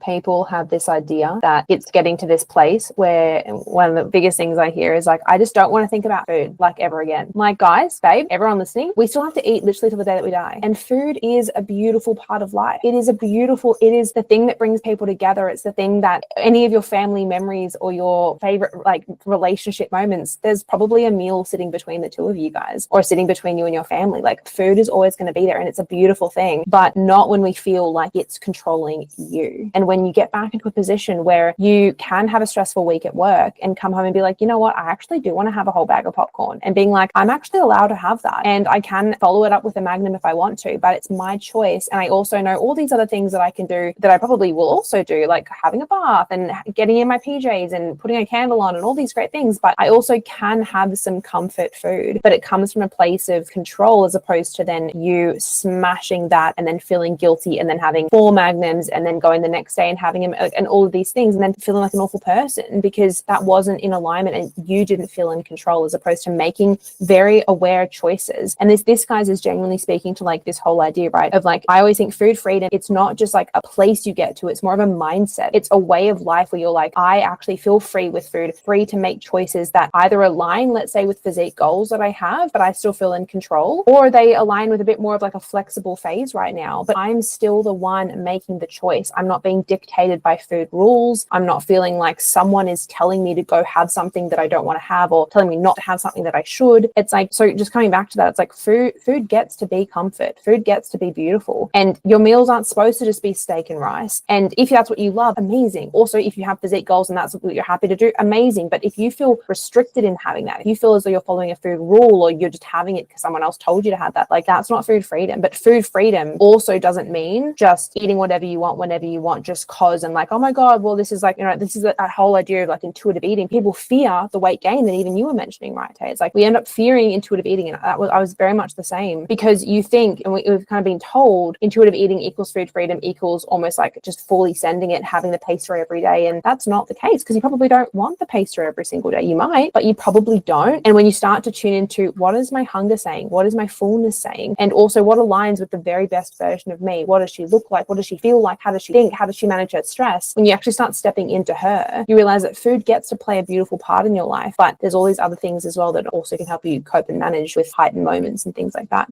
people have this idea that it's getting to this place where one of the biggest things I hear is like, I just don't want to think about food like ever again. I'm like, guys, babe, everyone listening, we still have to eat literally till the day that we die. And food is a beautiful part of life. It is the thing that brings people together. It's the thing that any of your family memories or your favorite like relationship moments, there's probably a meal sitting between the two of you guys or sitting between you and your family. Like food is always going to be there and it's a beautiful thing, but not when we feel like it's controlling you. And when you get back into a position where you can have a stressful week at work and come home and be like, you know what, I actually do want to have a whole bag of popcorn, and being like, I'm actually allowed to have that and I can follow it up with a Magnum if I want to, but it's my choice. And I also know all these other things that I can do that I probably will also do, like having a bath and getting in my PJs and putting a candle on and all these great things. But I also can have some comfort food, but it comes from a place of control as opposed to then you smashing that and then feeling guilty and then having 4 Magnums and then going the next day and having them and all of these things and then feeling like an awful person because that wasn't in alignment and you didn't feel in control, as opposed to making very aware choices. And this guys is genuinely speaking to like this whole idea, right, of like, I always think food freedom, it's not just like a place you get to, it's more of a mindset. It's a way of life where you're like, I actually feel free with food, free to make choices that either align, let's say, with physique goals that I have, but I still feel in control, or they align with a bit more of like a flexible phase right now, but I'm still the one making the choice. I'm not being dictated by food rules. I'm not feeling like someone is telling me to go have something that I don't want to have or telling me not to have something that I should. It's like, so just coming back to that, it's like food gets to be comfort. Food gets to be beautiful. And your meals aren't supposed to just be steak and rice. And if that's what you love, amazing. Also, if you have physique goals and that's what you're happy to do, amazing. But if you feel restricted in having that, if you feel as though you're following a food rule or you're just having it because someone else told you to have that, like that's not food freedom. But food freedom also doesn't mean just eating whatever you want whenever you want just cause and like, oh my God, well, this is like, this is that whole idea of like intuitive eating. People fear the weight gain that even you were mentioning, right, Tay? It's like we end up fearing intuitive eating. And I was very much the same because you think, and we've kind of been told intuitive eating equals food freedom equals almost like just fully sending it, having the pastry every day. And that's not the case because you probably don't want the pastry every single day. You might, but you probably don't. And when you start to tune into what is my hunger saying? What is my fullness saying? And also what aligns with the very best version of me? What does she look like? What does she feel like? How does she think? How does she manage her stress? When you actually start stepping into her, you realize that food gets to play a beautiful part in your life, but there's all these other things as well that also can help you cope and manage with heightened moments and things like that.